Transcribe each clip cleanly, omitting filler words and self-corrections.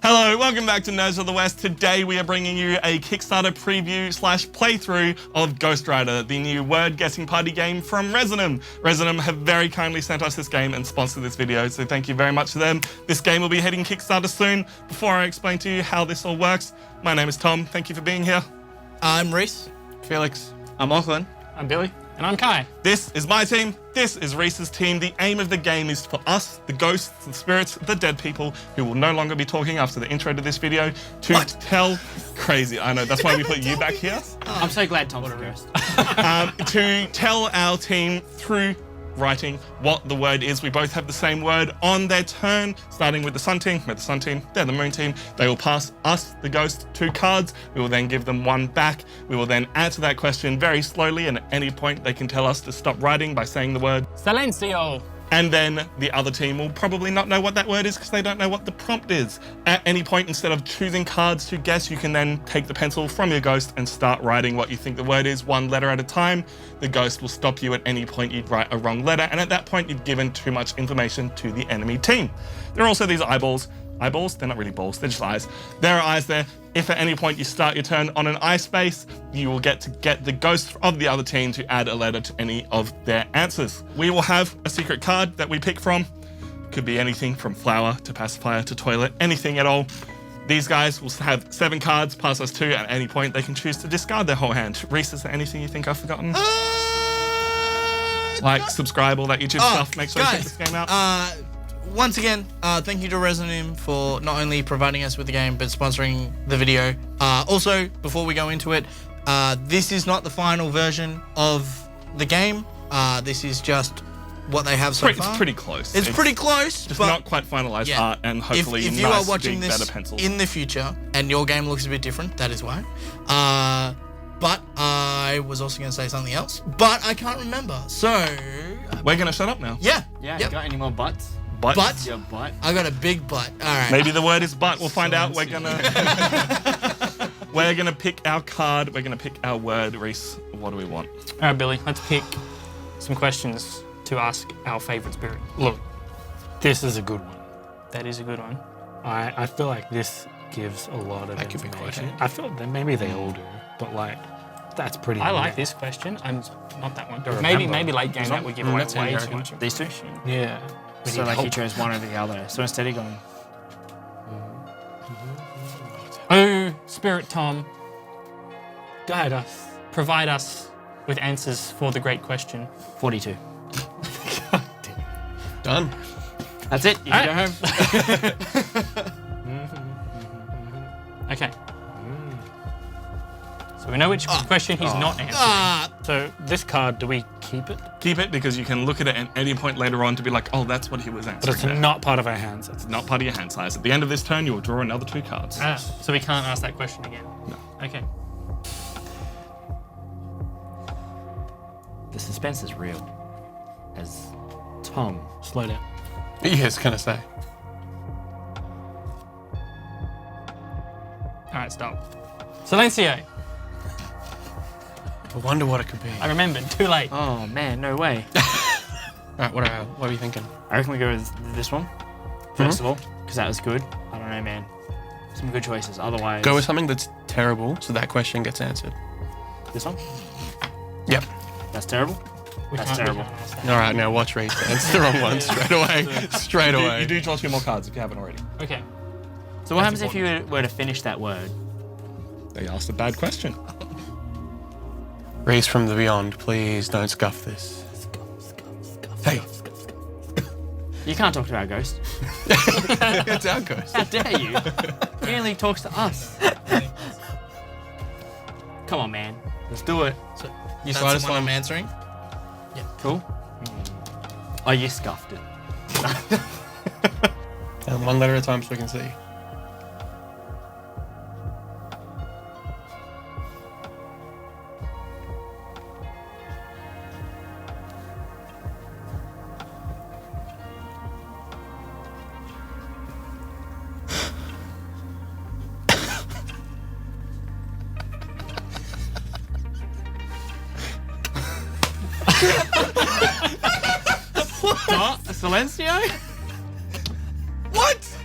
Hello, welcome back to Nerds of the West. Today we are bringing you a Kickstarter preview / playthrough of Ghost Rider, the new word guessing party game from Resonym. Resonym have very kindly sent us this game and sponsored this video, so thank you very much to them. This game will be hitting Kickstarter soon. Before I explain to you how this all works, my name is Tom. Thank you for being here. I'm Reese. Felix. I'm Lachlan. I'm Billy. And I'm Kai. This is my team. This is Reese's team. The aim of the game is for us, the ghosts, the spirits, the dead people, who will no longer be talking after the intro to this video, to tell... Crazy, I know. That's why we put you back here. I'm so glad Tom's the first. To tell our team through writing what the word is. We both have the same word on their turn, starting with the Sun team. We're the Sun team, they're the Moon team. They will pass us, the Ghost, 2 cards. We will then give them 1 back. We will then answer that question very slowly, and at any point they can tell us to stop writing by saying the word Silencio. And then the other team will probably not know what that word is because they don't know what the prompt is. At any point, instead of choosing cards to guess, you can then take the pencil from your ghost and start writing what you think the word is, 1 letter at a time. The ghost will stop you at any point you'd write a wrong letter, and at that point you've given too much information to the enemy team. There are also these eyeballs. Eyeballs? They're not really balls, they're just eyes. There are eyes there. If at any point you start your turn on an eye space, you will get the ghost of the other team to add a letter to any of their answers. We will have a secret card that we pick from. Could be anything from flower to pacifier to toilet, anything at all. These guys will have 7 cards, pass us 2. At any point, they can choose to discard their whole hand. Reese, is there anything you think I've forgotten? Like, subscribe, all that YouTube stuff. Make sure you check this game out. Once again, thank you to Resonym for not only providing us with the game, but sponsoring the video. Also, before we go into it, this is not the final version of the game. This is just what they have so far. It's pretty close. It's pretty close. Just but not quite finalized art, and hopefully if you nice, are watching big, this better pencils. in the future and your game looks a bit different, that is why. But I was also going to say something else, but I can't remember. So we're going to shut up now. Yeah. Yeah, you got any more butts? But Your butt. I got a big butt. All right. Maybe the word is butt. We'll find out. We're gonna pick our card. We're gonna pick our word. Reese, what do we want? All right, Billy, let's pick some questions to ask our favorite spirit. Look, this is a good one. That is a good one. I feel like this gives a lot of That could be information. quite I feel that maybe they all do, but like, that's pretty I like neat. this question. I'm not that one. Don't Maybe remember. late game that would give away That's it, way you too reckon? much These two? information. Yeah. We So need like he help. chose one over the other. So instead of going, Oh, Spirit Tom, guide us, provide us with answers for the great question. 42. Done. That's it. You can go home. Okay. So we know which question he's not answering. So this card, do we keep it? Keep it because you can look at it at any point later on to be like, oh, that's what he was answering. But it's there. not part of our hands. It's not part of your hand size. At the end of this turn, you will draw another 2 cards. So we can't ask that question again. No. Okay. The suspense is real. As Tom. Slow down. Yes, gonna say. All right, stop. Silencio. I wonder what it could be. I remembered. Too late. Oh man, no way. Alright, what are you thinking? I reckon we go with this one first of all, because that was good. I don't know, man. Some good choices. Otherwise, Go with something that's terrible, so that question gets answered. this one. Yep. That's terrible. We That's can't- we terrible. can't ask that. Alright, now watch Reese. It's the wrong one straight away. Straight away. You do draw 2 more cards if you haven't already. Okay. So what That's happens if you were to finish that word? They asked a bad question. Reese from the beyond, please don't scuff this. Hey. You can't talk to our ghost. It's our ghost. How dare you? He only talks to us. Come on, man. Let's do it. So You that's slide us the one on. I'm answering. Cool. Oh, you scuffed it. And 1 letter at a time so we can see. What? Silencio? What?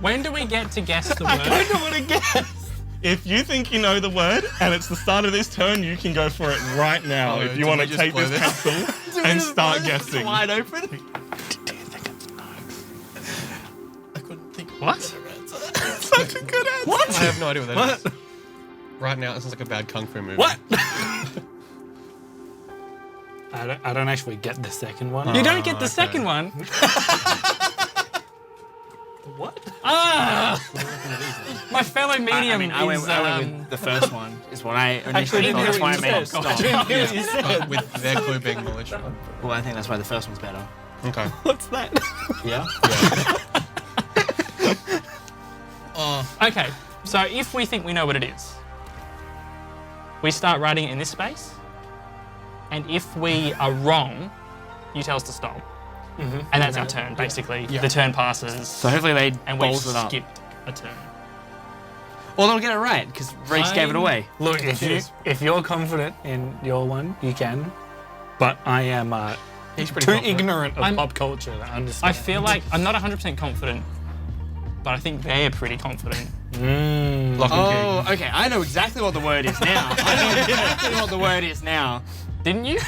When do we get to guess the word? I don't want to guess. If you think you know the word and it's the start of this turn, you can go for it right now. If you want to take this pencil and start guessing. Wide open. Do you think it's no? I couldn't think. What? Such a good answer. What? I have no idea what that is. Right now, it sounds like a bad kung fu movie. What? I don't actually get the second one. You don't get the okay. second one. What? Ah! My fellow medium I mean, I went is, with the first one. Is what I Actually, initially I thought. didn't That's why I hear made what it you stop. said. But with their clue being militia. Well, I think that's why the first one's better. Okay. What's that? Yeah. Okay, so if we think we know what it is, we start writing it in this space, and if we are wrong, you tell us to stop. And that's our turn, basically. The turn passes, So hopefully they and we've balls it up. skipped a turn. Or they'll get it right because Reese gave it away. Look, if you're confident in your one, you can. But I am He's pretty too confident. ignorant of I'm- pop culture to understand. I feel like I'm not 100% confident, but I think they're pretty confident. Lock and key. Oh, okay. I know exactly what the word is now. I know exactly what the word is now. Didn't you?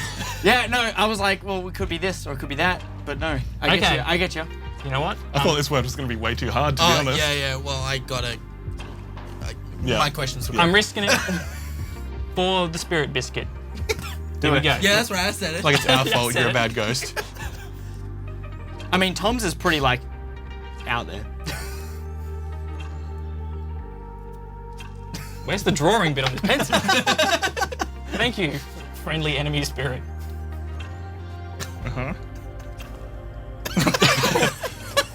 Yeah, no, I was like, well, it could be this or it could be that, but no. I get Okay. you. I get you. You know what? I thought this word was going to be way too hard, to be Oh honest. yeah. Well, I gotta. Yeah. My questions. Yeah. I'm risking it for the spirit biscuit. There we it. go. Yeah, that's right. I said it. Like it's our Yeah, fault said you're a it. bad ghost. I mean, Tom's is pretty, like, out there. Where's the drawing bit on the pencil? Thank you, friendly enemy spirit. Uh-huh.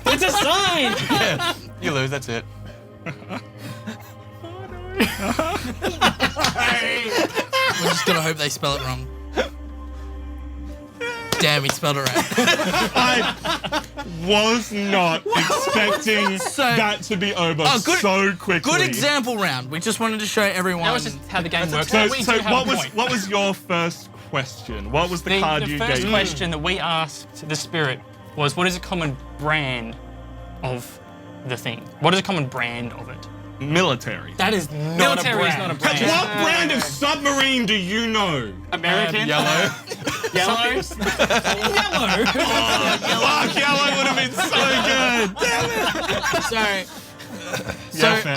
It's a sign! Yeah. You lose, that's it. We're just gonna hope they spell it wrong. Damn, he spelled it right. I was not expecting that to be over so quickly. Good example round. We just wanted to show everyone. That was just how the game works. So, We so do have what a was point. what was your first question? What was the card The you first gave? question that we asked the spirit was, what is a common brand of the thing? What is a common brand of it? Military. That is military is not a brand. What brand of submarine do you know? American? Yellow. Yellow. Yellow. Fuck, yellow would have been so good. Sorry. Yeah, fair,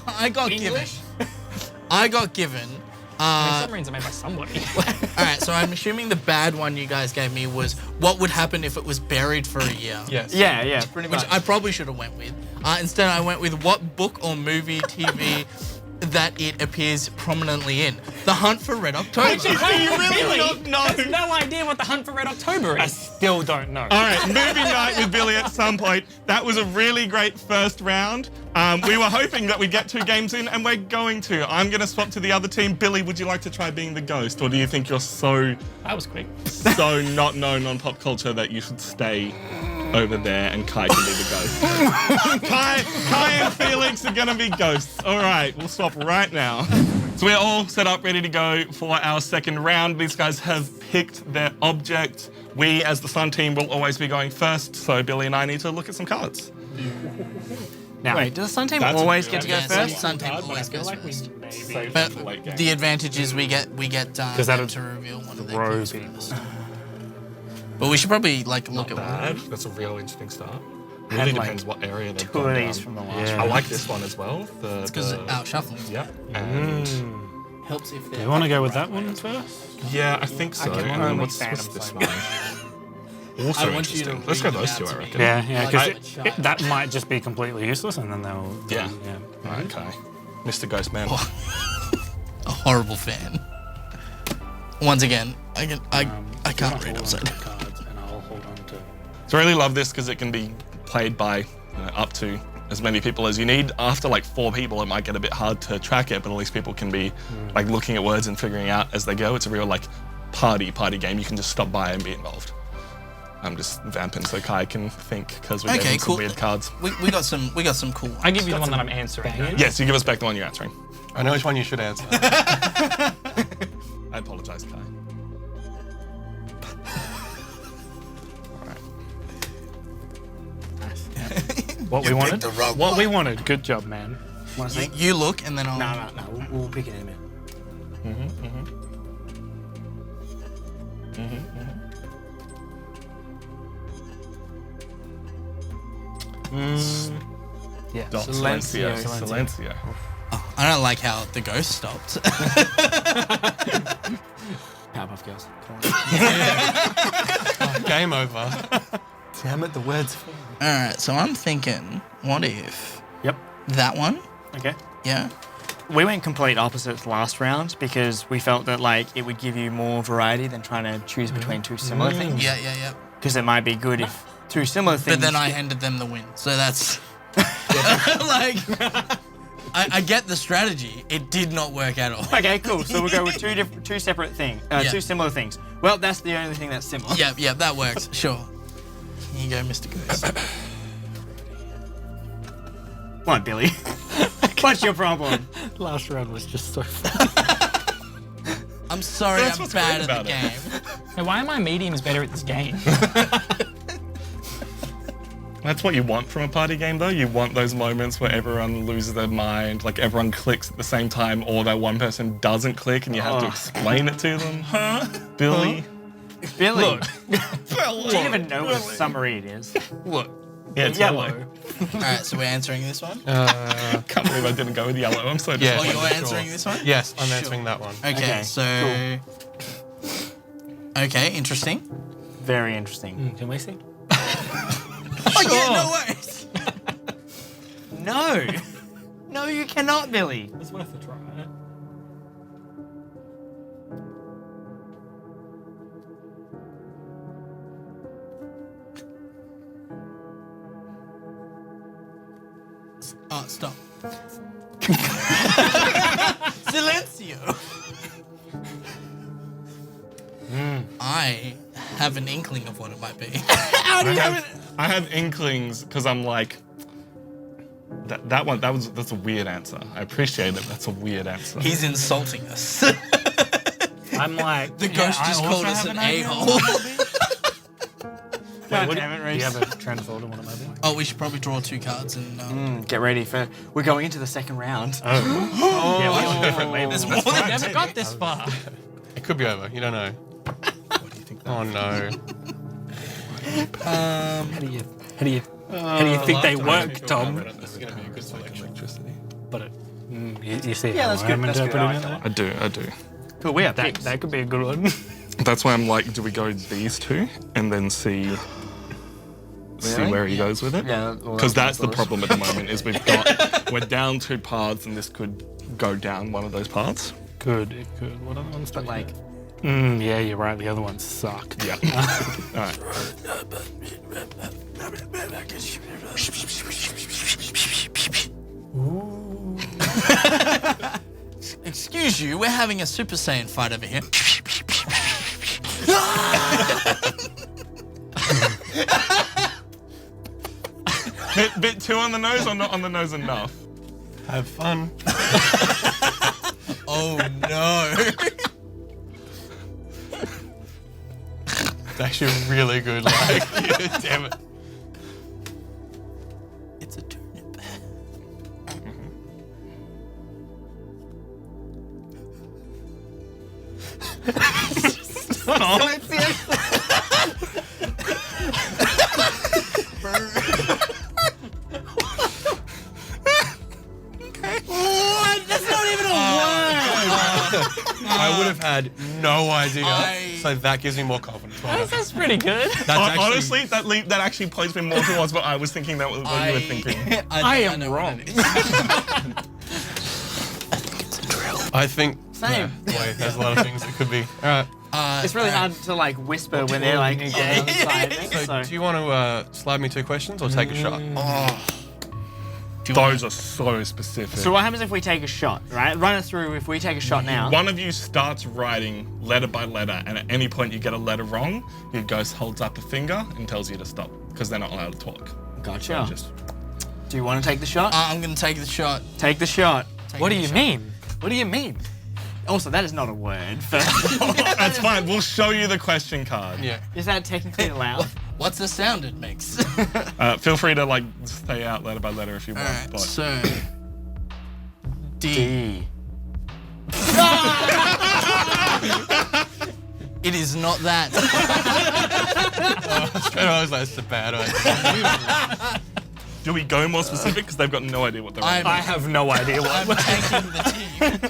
I got given. I got given. Submarines are made by somebody. All right, so I'm assuming the bad one you guys gave me was what would happen if it was buried for a year. Yes. Yeah, pretty much. Which I probably should have went with. Instead, I went with what book or movie, TV that it appears prominently in. The Hunt for Red October. Do you really not know? Has no idea what the Hunt for Red October I is. still don't know. All right, movie night with Billy at some point. That was a really great first round. We were hoping that we'd get 2 games in, and we're going to. I'm going to swap to the other team. Billy, would you like to try being the ghost, or do you think you're so That was quick. not known on pop culture that you should stay over there and Kai can be the ghost? Kai and Felix are going to be ghosts. All right, we'll swap right now. So we're all set up, ready to go for our second round. These guys have picked their object. We, as the Sun team, will always be going first, so Billy and I need to look at some cards. Now, Wait, does the Sun team That's a always good get to go Yeah, first? Sun Team but I always feel goes like we first. maybe But Late game. the advantage is we get them would to reveal one of their throw clues people. first. But we should probably like look at Bad. one. That's a real interesting start. Had, Really like, depends what area they've 2 gone of down. these from the last Yeah. I like this one as well. It's because it out shuffling. Yeah. And Helps if Do they're. you want to go with that one first? yeah, I think so. Okay, And I'm then only what's fan this of one? Also I want you to interesting. Let's go read those it 2, out I to me. reckon. Yeah, Like, because that might just be completely useless, and then they'll. Yeah. yeah. Alright, Kai. Mr. Ghostman. A horrible fan. Once again, I can't read. I'm sorry. Cards, and I'll hold on to. So I really love this because it can be played by up to as many people as you need. After like 4 people, it might get a bit hard to track it, but at least people can be like looking at words and figuring out as they go. It's a real like party game. You can just stop by and be involved. I'm just vamping so Kai can think because we gave Okay, him some cool. weird cards. We got some cool ones. I give you the one that I'm answering. Yes, you give us back the one you're answering. I know which one you should answer. I apologize, Kai. What we wanted? What we wanted. Good job, man. Want to see? You look, and then I'll. No. We'll pick it in a minute. Yeah. Silencio. I don't like how the ghost stopped. Powerpuff Girls. Game over. Damn it, the words. All right, so I'm thinking, what if Yep. that one? Okay. Yeah. We went complete opposites last round because we felt that like it would give you more variety than trying to choose between two similar things. Yeah. Because it might be good if two similar things. But then I handed them the win, so that's like. I get the strategy. It did not work at all. Okay, cool. So we'll go with two separate things, two similar things. Well, that's the only thing that's similar. Yeah, that works. Sure. Here you go, Mr. Ghost. What, Billy? What's your problem? Last round was just so fun. I'm sorry, That's I'm what's bad great at the about it. game. Hey, why are my mediums better at this game? That's what you want from a party game, though. You want those moments where everyone loses their mind, like everyone clicks at the same time, or that one person doesn't click and you have to explain it to them. Huh? Billy? Billy. Look. Do you even know what a summary it is? Look. Yeah, it's Yellow. yellow. All right, so we're answering this one. Can't believe I didn't go with yellow. I'm so Yeah. Oh, disappointed. you're answering this one? Yes, I'm Sure. answering that one. Okay, Okay, so. Okay, interesting. Very interesting. Can we see? Oh, yeah, no worries. No. No, you cannot, Billy. It's worth a try. Oh, stop. Silencio. I have an inkling of what it might be. I have inklings because I'm like, that's a weird answer. I appreciate it. That's a weird answer. He's insulting us. I'm like, The ghost just called us an a-hole. God what, damn it, do Reese. you have a train of thought on what it might be? Oh, we should probably draw 2 cards and. Get ready for. We're going into the second round. Yeah, we have different labels. There's more than Never got this far. It could be over. You don't know. What do you think? Oh no. How do you think they work, Tom? This is gonna be a good selection. Electricity. But you see Yeah, how that's good, I'm that's good, interpreting I like it? that there? I do. Cool, we have picks. That could be a good one. That's why I'm like, do we go these two and then see Really? where he goes with it? Yeah, well, Because that's the those. problem at the moment is we're down 2 paths and this could go down one of those paths. Good, it could. What other ones? But like, Yeah, you're right. The other ones suck. Yeah. All right. Excuse you, we're having a Super Saiyan fight over here. Bit too on the nose or not on the nose enough? Have fun. Oh no. It's actually really good. Like, yeah, damn it. It's a turnip. What? That's not even a word. I would have had no idea. I- So that gives me more confidence. That's pretty good. That's actually, Honestly, that actually points me more towards what I was thinking. That was what you were thinking. I am know what wrong. it is. I think. Same. Yeah, wait, there's a lot of things it could be. All right. it's really hard to like whisper when they're like on the other side. So, do you want to slide me 2 questions or take a shot? Those are so specific. So what happens if we take a shot, right? Run us through if we take a shot now. One of you starts writing letter by letter, and at any point you get a letter wrong, your ghost holds up a finger and tells you to stop because they're not allowed to talk. Gotcha. Just Do you want to take the shot? I'm gonna take the shot. Take the shot. What do you mean? What do you mean? Also, that is not a word. First. that's fine. We'll show you the question card. Yeah. Is that technically allowed? What's the sound it makes? Feel free to like stay out letter by letter if you want. Alright, But so D. It is not that. I was like, it's a bad idea. do we go more specific? Because they've got no idea what they're I'm- I have no idea I'm what. taking the team.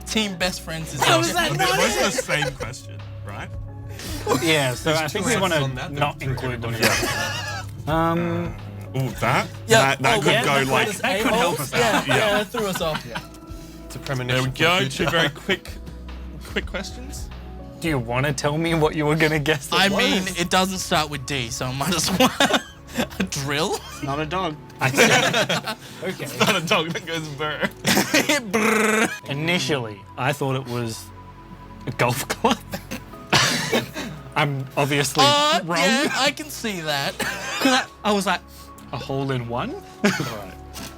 Team best friends is How is that They're both the same question, right? Yeah, so I think we want to on that, not then, for include them. Ooh, that? Yeah, That could go like... That could help us out. Yeah, that threw us off. It's a There premonition. we for the go. future. Two very quick questions. Do you want to tell me what you were going to guess? I mean, it doesn't start with D, so I might as well. A drill? Not a dog. okay. Not a dog that goes burr. Brrr. Initially, I thought it was a golf club. I'm obviously wrong. Yeah, I can see that. 'Cause I was like, a hole in one? Alright.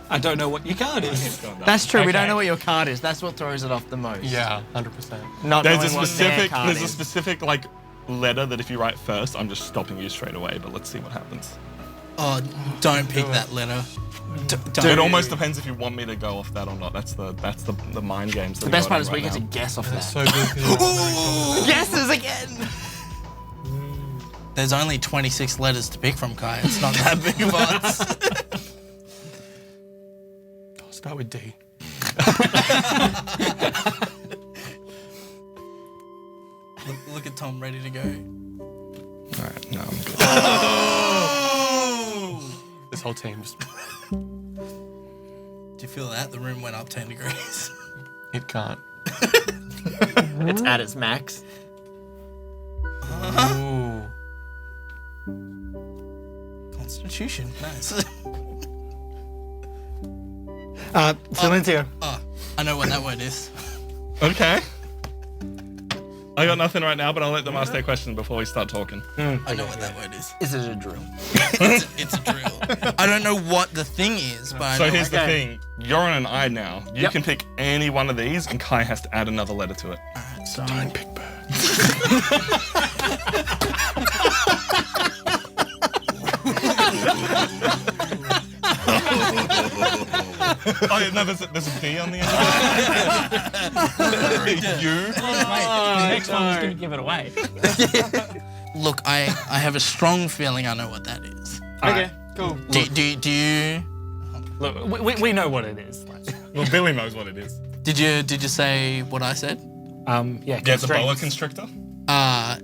I don't know what your card is. That's true. We don't Okay. know what your card is. That's what throws it off the most. Yeah, 100%. Not There's knowing a what their specific, card there's a is. specific like letter that if you write first, I'm just stopping you straight away. But let's see what happens. Oh, don't pick that letter. Don't. It almost depends if you want me to go off that or not. That's the mind games. The best part is we get to guess off that. So good. 'cause you're not very confident. Guesses again. There's only 26 letters to pick from, Kai. It's not that big of odds. I'll start with D. Look at Tom ready to go. Alright, no, I'm good. This whole team just. Do you feel that? The room went up 10 degrees. It can't. It's at its max. Ooh. Constitution. Nice. Silencio. Oh, I know what that word is. Okay. I got nothing right now, but I'll let them ask their question before we start talking. I know what that word is. Is it a drill? It's a drill. I don't know what the thing is, but I So know here's the Okay. thing. You're on an I now. You Yep. can pick any one of these, and Kai has to add another letter to it. Alright, so Pick bird. Oh, yeah, no, there's a D on the end. You? The next one was going to give it away. look, I have a strong feeling I know what that is. Okay, cool. Do you Look, we know what it is. Well, Billy knows what it is. did you say what I said? Yeah, Yeah, it's a boa constraints. constrictor.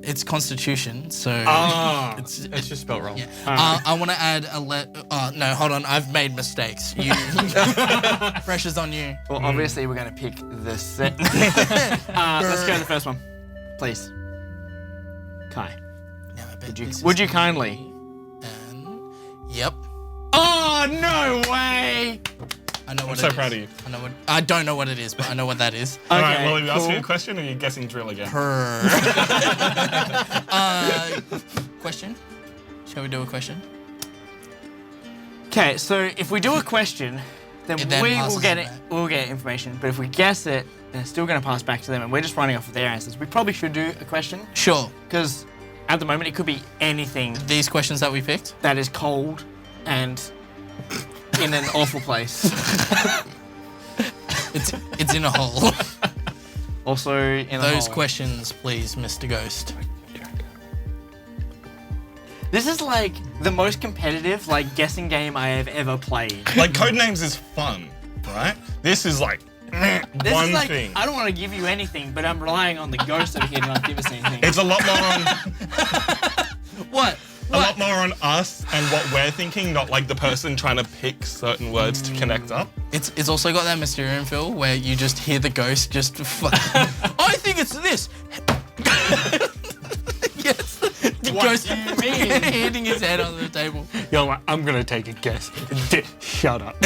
It's Constitution, so Ah. it's It's just spelled wrong. yeah. I want to add a no, hold on, I've made mistakes. You pressure's on you. Well, obviously we're going to pick the set. Let's go to the first one, please. Kai, Now, I bet this would is you kindly? and yep. Oh no way! I know what I'm it so is. proud of you. I don't know what it is, but I know what that is. All right, Okay, well, are you asking cool. a question or are you guessing drill again? Question? Shall we do a question? Okay, so if we do a question, then It then we passes will get it it. back. We'll get information. But if we guess it, then it's still going to pass back to them, and we're just running off of their answers. We probably should do a question Sure. because at the moment it could be anything These questions that we picked? that is cold and in an awful place. It's in a hole. Also in a Those hole. questions, please, Mr. Ghost. This is like the most competitive like guessing game I have ever played. Like, Codenames is fun, right? This is like This one is like thing. I don't want to give you anything, but I'm relying on the ghost over here to not give us anything. It's a lot more on What? a lot more on us and what we're thinking, not like the person trying to pick certain words to connect up. It's also got that Mysterium feel where you just hear the ghost just. I think it's this. Yes. The ghost hitting his head on the table. You're like, I'm gonna take a guess. Shut up.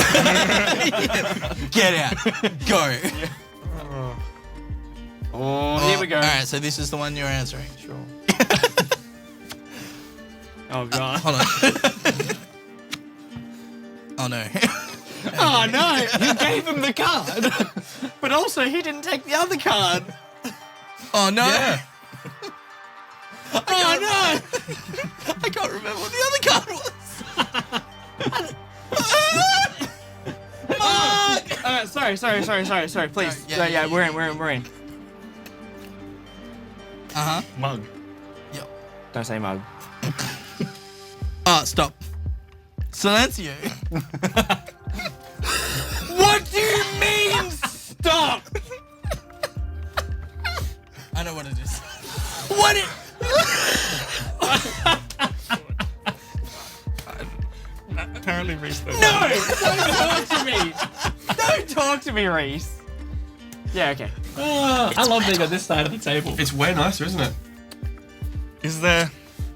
Get out. Go. Oh, here we go. All right, so this is the one you're answering. Sure. Oh god. Hold on. Oh no. Oh no! You gave him the card, but also he didn't take the other card. Oh no. Yeah. Oh no! I can't remember what the other card was. Sorry, please. Sorry, yeah, We're in. Mug. Yep. Don't say mug. Stop. Silencio. What do you mean, stop? I know what it is. What it? Apparently, Reese. No! Don't talk to me! Don't talk to me, Reese. Yeah, okay. I love being on this side of the table. It's way nicer, isn't it? Is there?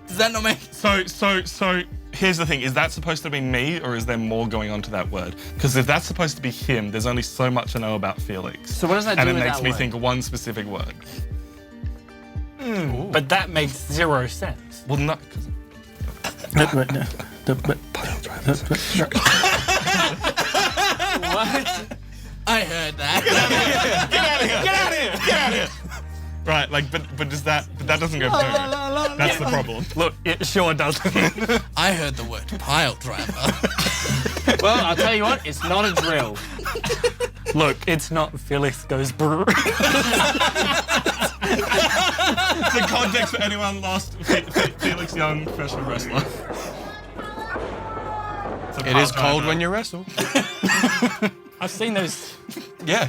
Does that not make? So here's the thing: is that supposed to be me, or is there more going on to that word? Because if that's supposed to be him, there's only so much I know about Felix. So what does that do and it with makes that me word? think of one specific word. But that makes zero sense. Well, not because. What? I heard that. Get out of here! Right, like, but does that? But that doesn't go through. That's the problem. Look, it sure doesn't. I heard the word pile driver. Well, I'll tell you what, it's not a drill. Look, it's not Felix goes brr. The context for anyone lost: Felix Young, professional wrestler. It is cold when you wrestle. I've seen those. Yeah.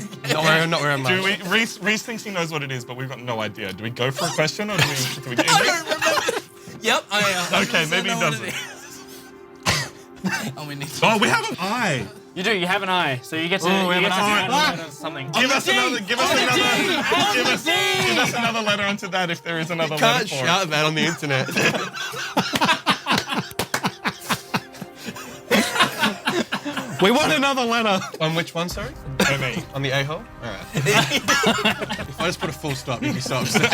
Not where I'm Do we? Reese thinks he knows what it is, but we've got no idea. Do we go for a question or do we? I don't remember. Yep, I Okay, maybe he know what doesn't. it is. Oh, we need to. Oh, we have an eye. You do, you have an eye, so you get to, we you have get an to eye. add something. Give us another. Give us another letter onto that if there is another letter Can't for it. shout that on the internet. We want another letter. On which one, sorry? Me. On the a-hole? Alright. If I just put a full stop, you'd be so upset.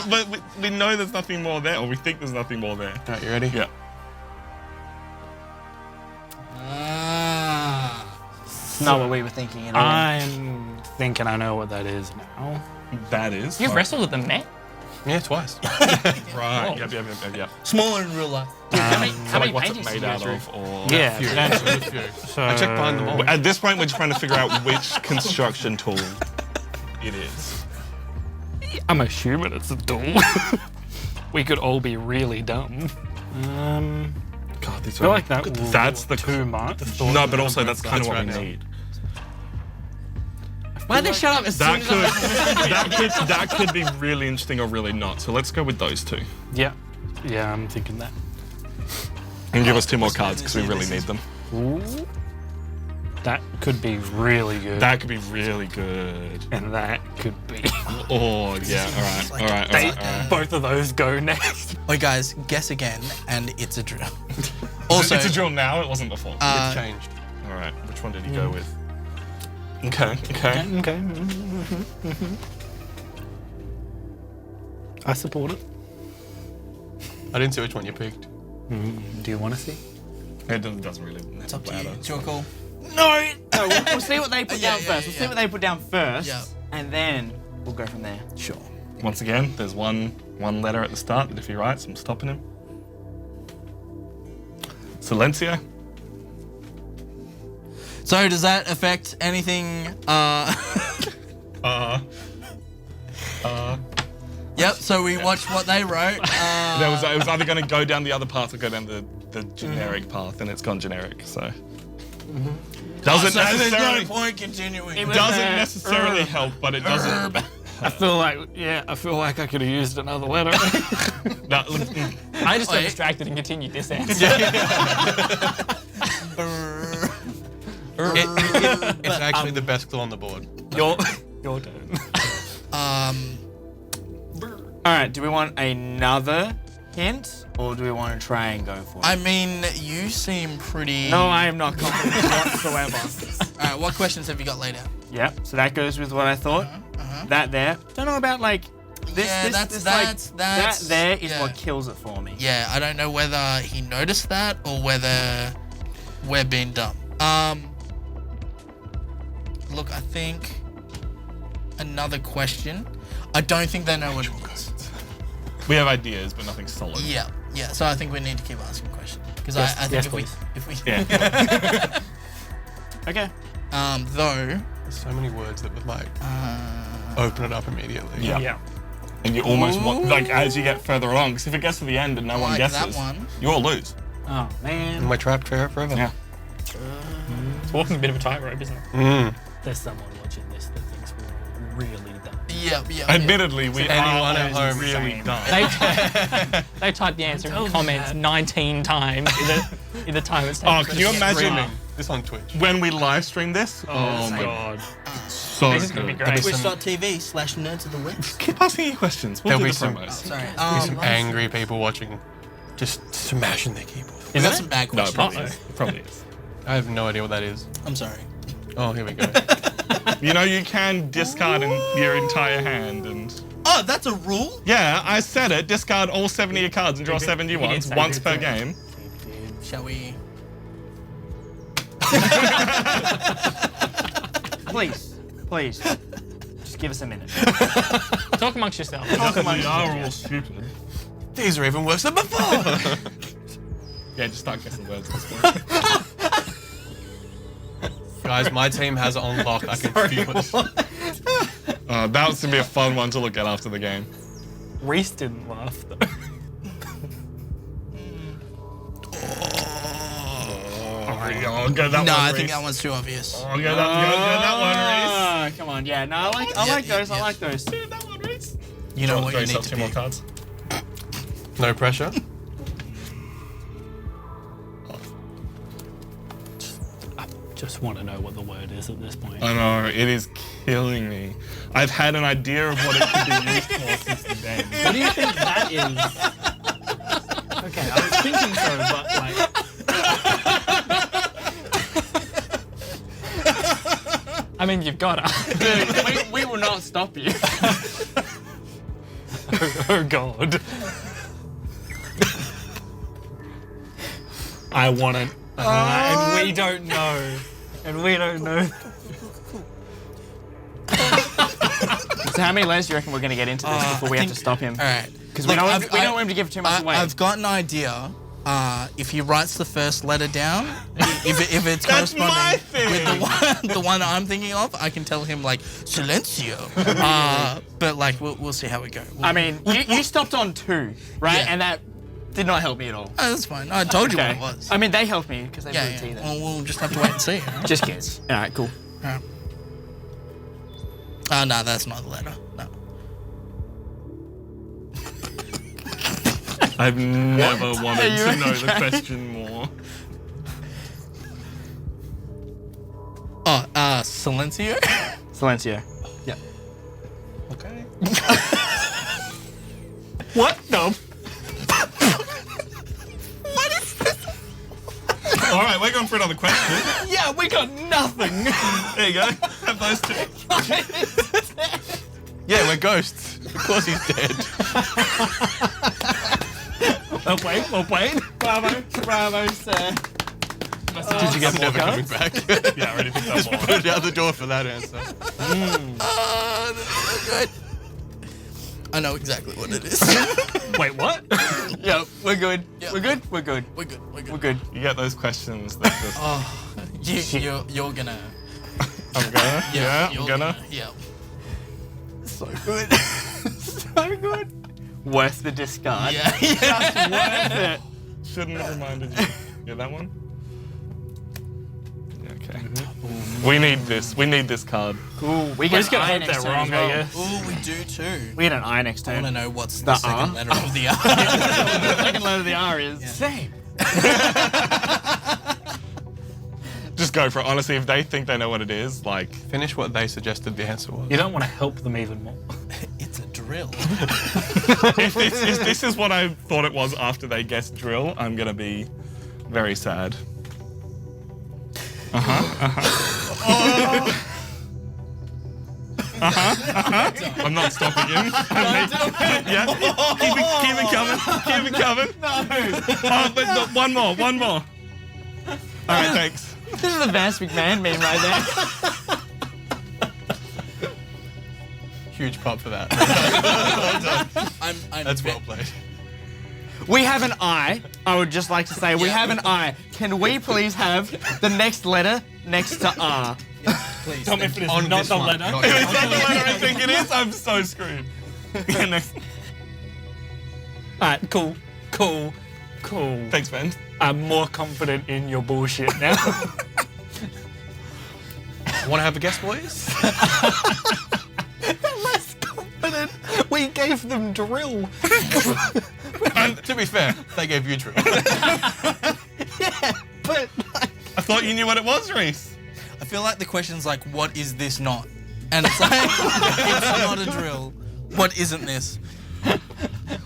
But we know there's nothing more there, or we think there's nothing more there. Alright, you ready? Yeah. It's not what we were thinking at all. I'm thinking I know what that is now. That is. You've wrestled at the Met? Yeah, twice. Right. Yep. Smaller in real life. How many Like, what's it paintings made did you out go of? Or Yeah, Few. that's I checked behind them all. At this point, we're trying to figure out which construction tool it is. I'm assuming it's a tool. We could all be really dumb. God, this I feel like that will That's the too much. No, but also that's kind of what we right now. need. Why'd they shut up as soon That as could that could be really interesting or really not. So let's go with those two. Yeah, I'm thinking that. And give us 2 more cards because we really need them. Ooh. That could be really good. That could be really good. And that could be. Oh yeah. All right. Both of those go next. Wait, guys, guess again, and it's a drill. Also, It's a drill now. It wasn't before. It's changed. All right. Which one did he go with? Okay. Okay. I support it. I didn't see which one you picked. Do you want to see? It doesn't really it's up to you. matter. It's your call. No, we'll see what they put Yeah, down yeah, first. We'll yeah. see what they put down first, Yeah. and then we'll go from there. Sure. Once again, there's one letter at the start that if he writes, I'm stopping him. Silencio. So does that affect anything? Yep. So we watched what they wrote. It was either going to go down the other path or go down the generic path, and it's gone generic. So doesn't so there's necessarily no point continuing. doesn't necessarily help, but it doesn't. I feel like I could have used another letter. No, look, I just got distracted and continued this answer. It's actually the best clue on the board. Your turn. All right, do we want another hint, or do we want to try and go for it? I mean, you seem pretty. No, I am not confident whatsoever. All right. What questions have you got laid out? Yep, so that goes with what I thought. That there. Don't know about like this. Yeah, this that's- that there is yeah. what kills it for me. Yeah, I don't know whether he noticed that or whether we're being dumb. Look, I think another question. I don't think they know what it is. We have ideas, but nothing solid. Yeah. So I think we need to keep asking questions because I think yes, if we Yeah. Okay. though There's so many words that would like open it up immediately. Yeah. And you almost want, like, as you get further along, because if it gets to the end and no one like guesses, that one. you all lose. Oh man. Am I trapped forever? Yeah. It's walking a bit of a tightrope, isn't it? There's someone watching this that thinks we're really dumb. Yeah. Admittedly, we Anyone are at home really insane. dumb. They typed the answer in the comments 19 times in the time it's taken. Oh, can you imagine Streaming this on Twitch. when we live stream this? Oh my God. so This is gonna be good. great. Twitch.tv/nerds of the week. Keep asking your questions. We'll There'll do be the some- promos. Sorry. There's some angry people watching, just smashing their keyboard. We got some bad No, it questions. probably is. It probably is. I have no idea what that is. I'm sorry. Oh, here we go. You know, you can discard your entire hand and... Oh, that's a rule? Yeah, I said it. Discard all 70 of your cards and draw 7 new did ones say once it, per yeah. game. Shall we? Please. Just give us a minute. Talk amongst yourselves. We are all stupid. These are even worse than before. Yeah, just start guessing words at this point. Guys, my team has it on lock. I can feel it. That's going to be a fun one to look at after the game. Reese didn't laugh though. Oh, go that No, one, I think Reese. that one's too obvious. Oh, go that one, Ah, come on. Yeah, no, I like those. I like those. Reese. That one, Reese. You know what Draw you need yourself to 2 more pick. cards. No pressure. I just want to know what the word is at this point. I know, it is killing me. I've had an idea of what it could be used for since the game. What do you think that is? Okay, I was thinking so, but like. I mean, you've got to. Dude, we will not stop you. Oh God. I want it. And we don't know. And we don't know. So how many layers do you reckon we're going to get into this before we have to stop him? All right. Because we don't want him to give too much away. I've got an idea. If he writes the first letter down, if it's That's my corresponding thing. with the one I'm thinking of, I can tell him like silencio. But like we'll see how we go. I mean, you stopped on 2, right? Yeah. And that did not help me at all. Oh, that's fine. I told you what it was. I mean, they helped me because they Yeah, put tea yeah. there. Well, we'll just have to wait and see. Huh? Just kids. All right, cool. Alright. Oh, no, that's not the letter. No. I've never wanted to know the question more. Oh, silencio? Silencio. Okay. What the? All right, we're going for another question. Yeah, we got nothing. There you go. Have those 2. Yeah, we're ghosts. Of course he's dead. Well played. Bravo, sir. Did you get more coming back? Yeah, I already picked up more. Put it out the door for that answer. Oh, that's so good. I know exactly what it is. Wait, what? Yeah, we're good. Yeah. We're good. We're good. We're good. We're good. We're good. You get those questions that just... You're gonna. I'm gonna. Yeah, you're I'm gonna. Yeah. So good. So good. Worth the discard. Yeah. Just worth it. Shouldn't have reminded you. Yeah, that one? Yeah, okay. We need this. We need this card. Cool. We We're get just an gonna I hope next they're turn wrong, as well. I guess. Oh, we do too. We get an I next I turn. want to know what's the The second R? letter of the R. The second letter of the R is Same. Just go for it. Honestly, if they think they know what it is, like... Finish what they suggested the answer was. You don't want to help them even more. It's a drill. if this is what I thought it was after they guessed drill, I'm gonna be very sad. I'm not stopping him. Yeah, keep it coming. Keep it coming. No. But no, one more. All right, thanks. This is the Vance McMahon meme right there. Huge pop for that. I'm That's well played. We have an I. I would just like to say we have an I. Can we please have the next letter next to R? please. Tell me if it is On not this the one, letter. not If yours. it's not the letter I think it is, I'm so screwed. Yeah, next. Alright, cool. Thanks, Ben. I'm more confident in your bullshit now. Want to have a guess, boys? Less confident. We gave them drill. To be fair, they gave you drill. Yeah, but I thought you knew what it was, Reese. I feel like the question's like, what is this not? And it's like, it's not a drill. What isn't this?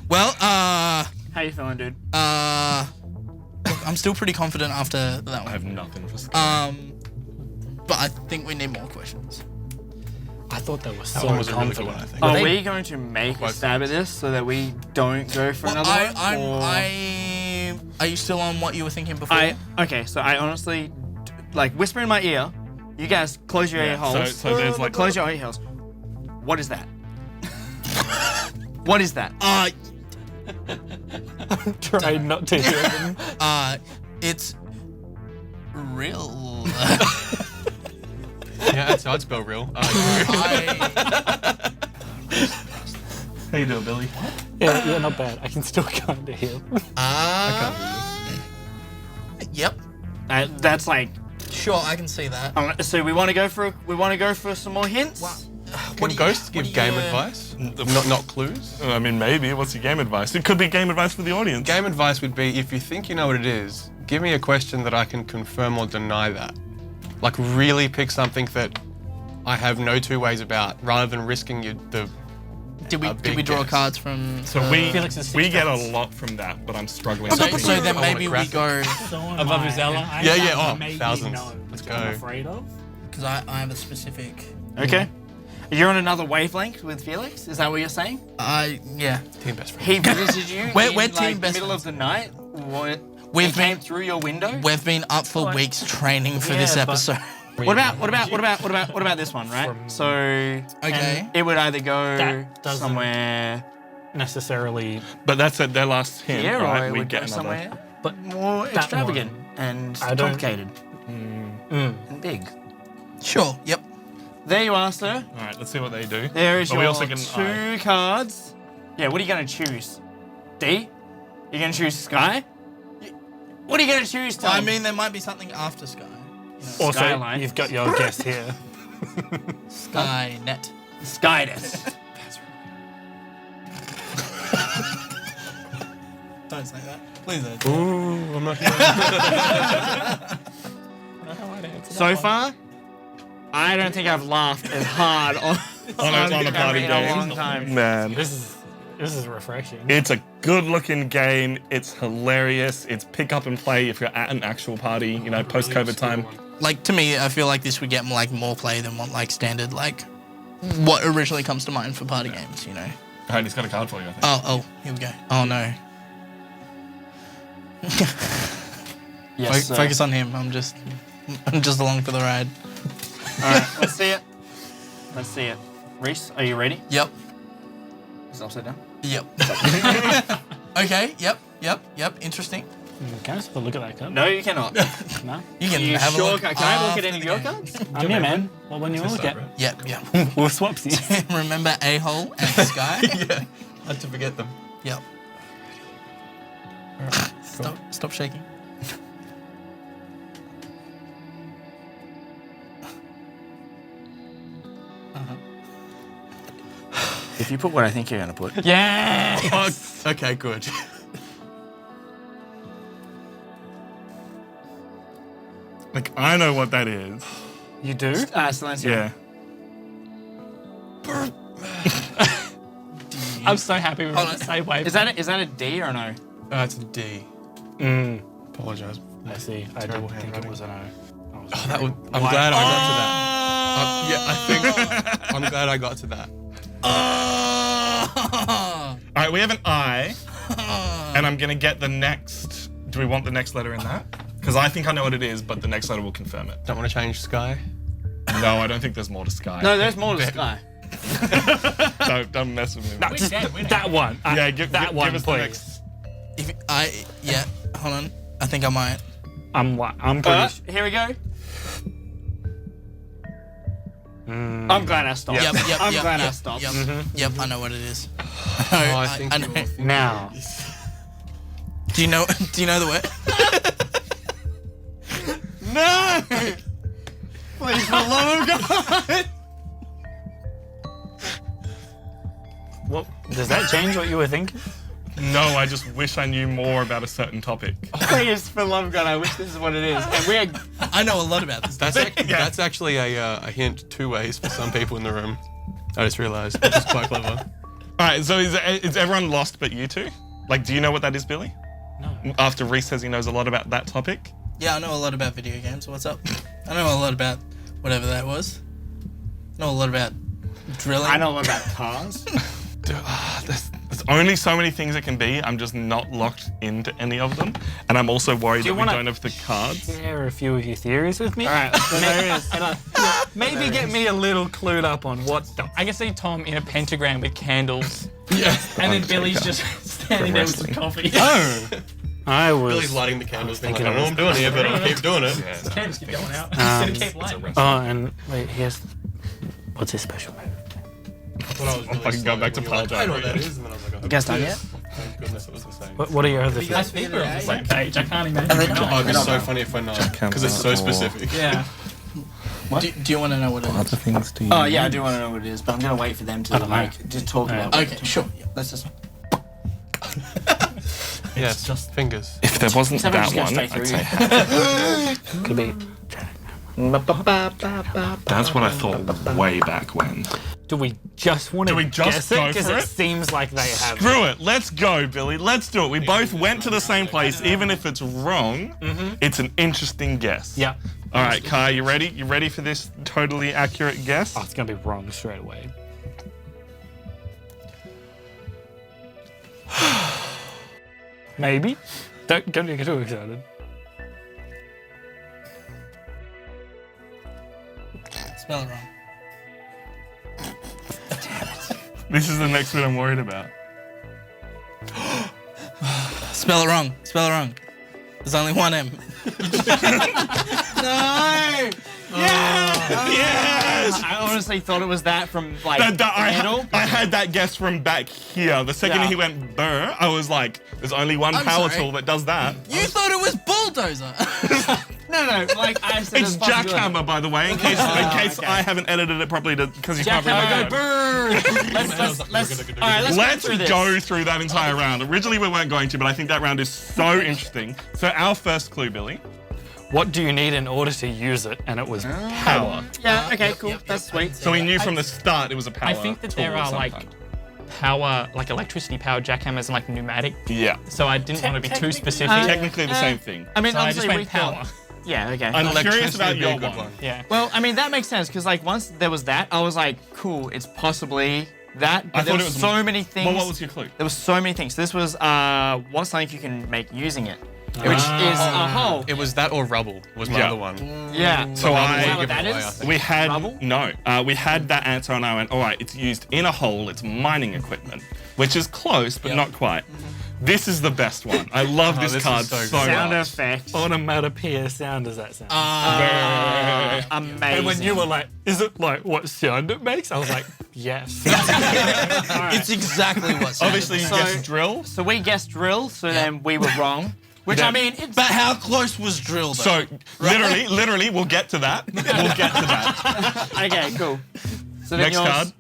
Well, How you feeling, dude? look, I'm still pretty confident after that I one. have nothing for Sky. But I think we need more questions. I thought they were That so one was a really good confident. one, I think. Are they- we going to make a stab at this so that we don't go for Well, another one? are you still on what you were thinking before? Okay, so I honestly, like, whisper in my ear. You guys close your ear holes. so there's like Close your ear holes. What is that? What is that? Try not to hear them. It's real. Yeah, that's how I'd spell real. I, how you doing, Billy? Yeah, not bad. I can still kind of hear. yep. That's like. Sure, I can see that. So we want to go for some more hints. Can ghosts give game advice? Not clues? I mean, maybe. What's your game advice? It could be game advice for the audience. Game advice would be, if you think you know what it is, give me a question that I can confirm or deny that. Like, really pick something that I have no two ways about, rather than risking the Did we big draw guess. cards from? So we Felix's six we get tracks. a lot from that, but I'm struggling. So, to so then I want a maybe we graphic. go Above Uzella. thousands. Let's I'm go. afraid of. because I have a specific. Okay. You're on another wavelength with Felix. Is that what you're saying? Yeah. Team best friend. He visited you We're in team like, best middle of the night. What? We've He came been through your window. we've been up for weeks training for this Yeah, but- episode. What about this one, right? So Okay. it would either go That doesn't- somewhere Necessarily, But that's at their last hint, here, right? or it We would get go another. somewhere but more that extravagant one, and I don't- complicated and big. Sure. Yep. There you are, sir. All right, let's see what they do. There is But we your also get an two cards. Yeah, what are you gonna choose? D? You're gonna choose Sky? What are you gonna choose, Tom? I mean, there might be something after Sky. Also, Skyline. you've got your guess here. Skynet. Skyness. Don't say that. Please don't. Ooh, I'm not So far, I don't think I've laughed as hard on On a party in a game. long time. Man, This is refreshing. it's a good-looking game. It's hilarious. It's pick up and play if you're at an actual party. You know, post-COVID time. Like, to me, I feel like this would get like more play than what like standard like what originally comes to mind for party games. You know. All right, he's got a card for you, I think. Oh, here we go. Oh no. Yes, sir. Focus on him. I'm just along for the ride. All right, let's see it. Let's see it. Reese, are you ready? Yep. Is it upside down? Yep. Okay. Yep. Interesting. Can I just have a look at that card? No, you cannot. No? You can You have a sure? look. Can I look after at any of the your game. cards? I'm here, man. Well, when you want to look at. Yep. We'll swapsies. Remember A-hole and Sky? yeah. Had to forget them. Yep. Stop shaking. If you put what I think you're gonna put. yeah. Okay, good. Like, I know what that is. You do? Silencio. Yeah. I'm so happy we're on the same wave. Is that a D or no? It's a D. Mm. Apologise. I see. I Terrible didn't think it handwriting. was an O. Oh, that would, I'm glad I got to that. Yeah, I think I'm glad I got to that. All right, we have an I, and I'm gonna get the next. Do we want the next letter in that? Because I think I know what it is, but the next letter will confirm it. Don't want to change Sky. No, I don't think there's more to Sky. No, there's more to Sky. Don't mess with me. No, just that one. Yeah, give one, us please. the next. Hold on. I think I might. I'm pretty. Here we go. I'm glad I stopped. Yep. I'm glad I stopped. Yep. I know what it is. I think I you're know. thinking Now. Do you know the word? No! Please, for the love of God. What does that change what you were thinking? No, I just wish I knew more about a certain topic. Please, for the love of God, I wish this is what it is. And we are. I know a lot about this. That's actually a hint 2 ways for some people in the room. I just realised, which is quite clever. All right, so is everyone lost but you two? Like, do you know what that is, Billy? No. After Reese says he knows a lot about that topic. Yeah, I know a lot about video games. What's up? I know a lot about whatever that was. I know a lot about drilling. I know a lot about cars. Dude, there's only so many things it can be. I'm just not locked into any of them. And I'm also worried that we don't have the cards. Share a few of your theories with me. All right, so there it is. Maybe get me a little clued up on what the I can see Tom in a pentagram with candles, Yeah. and then Billy's just standing there with some coffee. Oh, I was. Billy's lighting the candles, being like, I thinking don't know what I'm doing here, but I'll keep doing it. Candles keep going out. Just gonna keep lighting. Oh, and wait, what's his special move? I'm fucking going back to pile I know what driver. that is, and then I was like, oh, You guys done yet? thank goodness it was the same. What are your other Nice things? people on the same page. I can't imagine. Oh, it'd be so funny if we're not, because it's so specific. Yeah. Do you want to know what it is? Other things do you Oh yeah, I do want to know what it is, but I'm gonna wait for them to just talk about it. Okay, sure. Let's just. Yes, just fingers. If there wasn't Seven that just one, goes I'd straight say Could be. that's what I thought way back when. Do we just want to Do we just guess go it? Because for it it? seems like they have. Screw it. Let's go, Billy. Let's do it. We both went to the same place. Even if it's wrong, it's an interesting guess. Yeah. All right, Kai, you ready? You ready for this totally accurate guess? Oh, it's gonna be wrong straight away. Maybe. Don't get too excited. Spell it wrong. This is the next bit I'm worried about. Spell it wrong. Spell it wrong. There's only one M. No! Yes! I honestly thought it was that from like metal. I had that guess from back here. The second Yeah. he went burr, I was like, there's only one I'm power sorry. tool that does that. You thought it was bulldozer. No, like I said, It's there's a possibility. jackhammer, by the way, in case okay. I haven't edited it properly because you can't read my Jackhammer, code. go burn! Let's Go through that entire round. Originally we weren't going to, but I think that round is so interesting. So our first clue, Billy, What do you need in order to use it? And it was power. Yeah, okay, cool. That's sweet. So we knew from the start it was a power I think that tool there of are some like kind. power, like electricity powered jackhammers and like pneumatic. Yeah. So I didn't want to be too specific. Technically the same thing. I mean, So I just obviously we went power. thought. Yeah, okay. I'm curious about Electricity would be a your good one. Yeah. Well, I mean, that makes sense because like once there was that, I was like, cool, it's possibly that. But I there thought it was was so many things. Well, what was your clue? There was so many things. This was what's something you can make using it, which is a hole. It was that or rubble was my Yeah. other one. Yeah. So Is I- that what Give it that away, I is? think. We had Rubble? we had that answer, and I went, all right, it's used in a hole. It's mining equipment, which is close, but not quite. This is the best one. I love this this card is so so good. Sound much. effect. onomatopoeia sound does that sound? Amazing. and when you were like, is it like what sound it makes? I was like, yes. It's exactly what. Obviously, you So- guessed drill. So we guessed drill, so then we were wrong. Which Yeah. I mean, it's But how close was drill though? So literally, we'll get to that. We'll get to that. okay, cool. So then Next yours, card.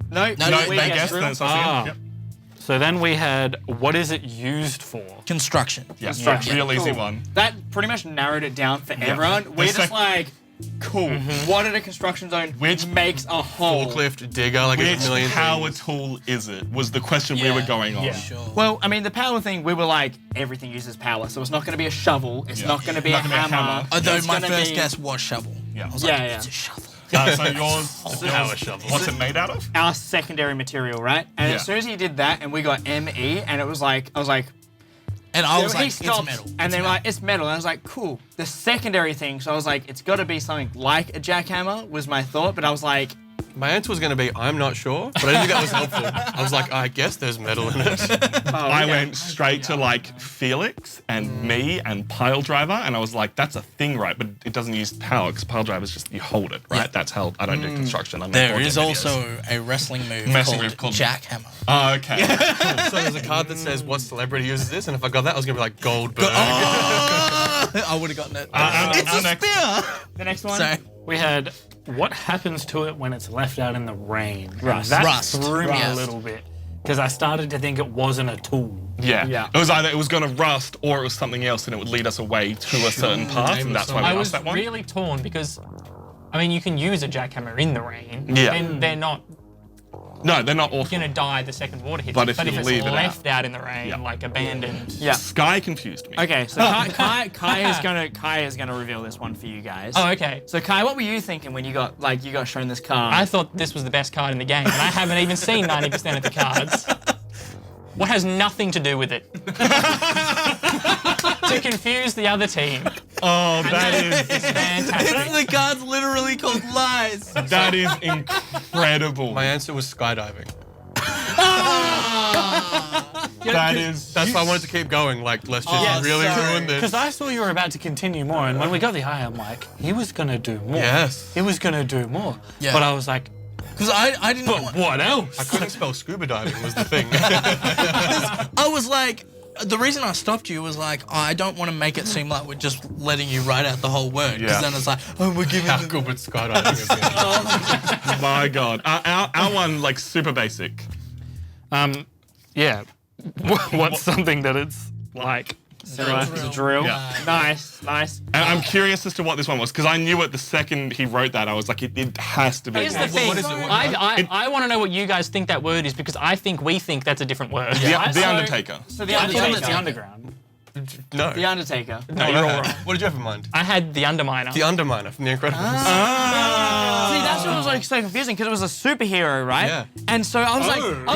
No, No, we they guessed guessed. drill. Then something. Ah. Yep. So then we had, what is it used for? construction. Yeah, Construction. real easy Cool. one. That pretty much narrowed it down for everyone. We're just sec- like, cool. What at a construction zone Which makes a hole? Forklift, digger, like Which a million power things. tool is it? Was the question we were going on. Yeah. Sure. Well, I mean, the power thing, we were like, everything uses power. So it's not going to be a shovel. It's not going to be a Not gonna be a hammer. hammer. Although It's my gonna first be guess was shovel. Yeah. I was like, Yeah, yeah. it's a shovel. So yours, power shovel. What's it made out of? Our secondary material, right? And Yeah. as soon as he did that and we got ME, and it was like, I was like, And I was he like, it's stopped, metal. and It's then metal. like, it's metal. And I was like, cool. The secondary thing, so I was like, it's got to be something like a jackhammer was my thought, but I was like, My answer was going to be, I'm not sure, but I didn't think that was helpful. I was like, I guess there's metal in it. I went straight to like Felix and me and Pile Driver, and I was like, that's a thing, right? But it doesn't use power because Pile Driver is just you hold it, right? Yeah. That's how I don't do construction. I make There board is game also videos. a wrestling move called Jackhammer. Oh, okay. So there's a card that says, what celebrity uses this? And if I got that, I was going to be like, Goldberg. I would have gotten it. It's a spear! The next one. Sorry. We had what happens to it when it's left out in the rain. And Rust. That Rust. threw me Yes. a little bit because I started to think it wasn't a tool. Yeah. Yeah. It was either it was going to rust or it was something else, and it would lead us away to a certain path, and that's why we I asked was that one. really torn because, I mean, you can use a jackhammer in the rain. Yeah. And they're not No, they're not awful. going to die the second water hits. But you. if But you if it's leave it left out in the rain, Yeah. like abandoned. Yeah. Sky confused me. Okay, so Kai is gonna reveal this one for you guys. Oh, okay. So Kai, what were you thinking when you got shown this card? I thought this was the best card in the game, and I haven't even seen 90% of the cards. What has nothing to do with it? To confuse the other team. Oh, that is Fantastic. The card's literally called Lies. that is incredible. My answer was skydiving. That is. That's why I wanted to keep going. Like, let's just really ruin this. Because I thought you were about to continue more, and when we got the eye, I'm like, he was gonna do more. Yes. He was gonna do more. Yeah. But I was like, Because I didn't want... what else? I couldn't spell scuba diving was the thing. I was like... The reason I stopped you was like, I don't want to make it seem like we're just letting you write out the whole word. Because Yeah. then it's like, oh, we're giving... How good would skydiving have been? My God. Our one, like, super basic. Yeah. What's something that it's like? It's a drill. Yeah. Nice. And I'm curious as to what this one was, because I knew it the second he wrote that. I was like, it has to be. Here's the thing. what is it? I want to know what you guys think that word is because I think we think that's a different word. The Undertaker. So the I thought it was Undertaker. the underground. No. The Undertaker. No, you're all right. What did you have in mind? I had the Underminer. The Underminer from The Incredibles. See, that's what was like so confusing because it was a superhero, right? Yeah. And so I was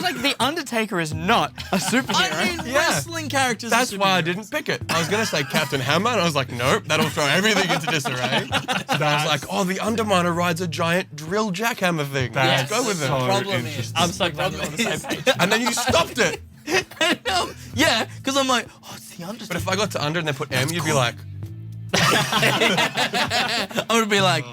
like, the Undertaker is not a superhero. I mean, wrestling characters. That's why I didn't pick it. I was going to say Captain Hammer, and I was like, nope, that'll throw everything into disarray. So I was like, oh, the Underminer rides a giant drill jackhammer thing. Let's go with it. so Problem is, interesting. I'm so glad we're on the same page. And then you stopped it. yeah, because I'm like, oh, it's the Undertaker. But if I got to under and then put M, you'd be like, I would be like,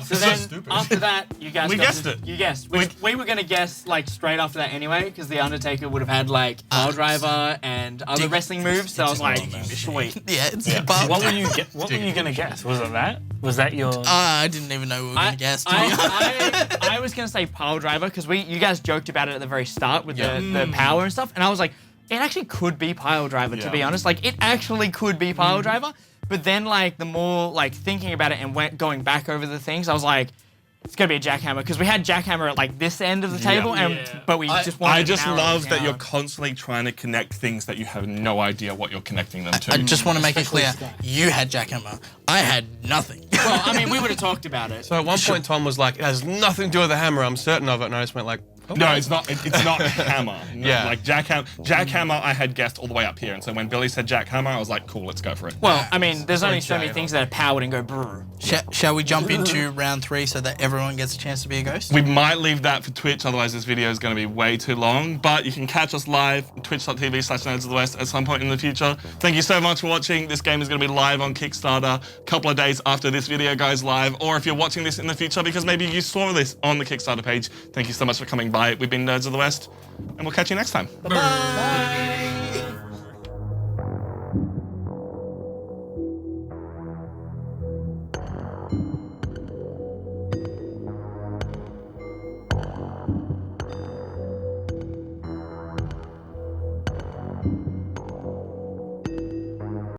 So then after that, you guys We got guessed to- it. You guessed. We were gonna guess like straight after that anyway, because the Undertaker would have had like pile driver and other wrestling moves. So I was like, sweet. yeah, it's What were you gonna guess? Was it that? Was that your? I didn't even know we were going to guess. I was gonna say pile driver because you guys joked about it at the very start with the power and stuff, and I was like, it actually could be pile driver to be honest. Like it actually could be pile driver. But then like the more like thinking about it and going back over the things, I was like, it's gonna be a jackhammer because we had jackhammer at like this end of the table, but we just wanted I to just narrow love it that down. you're constantly trying to connect things that you have no idea what you're connecting them to. I just want to make it clear, you had Jackhammer. I had nothing. Well, I mean, we would have talked about it. so at one point Tom was like, it has nothing to do with the hammer, I'm certain of it. And I just went like, okay. No, it's not. It's not hammer. No, Yeah. like jackhammer. I had guessed all the way up here, and so when Billy said jackhammer, I was like, cool, let's go for it. Well, I mean, there's only so many things that are powered and go brr. Shall we jump into round 3 so that everyone gets a chance to be a ghost? We might leave that for Twitch, otherwise this video is going to be way too long. But you can catch us live on twitch.tv/Nerds of the West at some point in the future. Thank you so much for watching. This game is going to be live on Kickstarter a couple of days after this video goes live. Or if you're watching this in the future because maybe you saw this on the Kickstarter page, thank you so much for coming by. We've been Nerds of the West, and we'll catch you next time. Bye.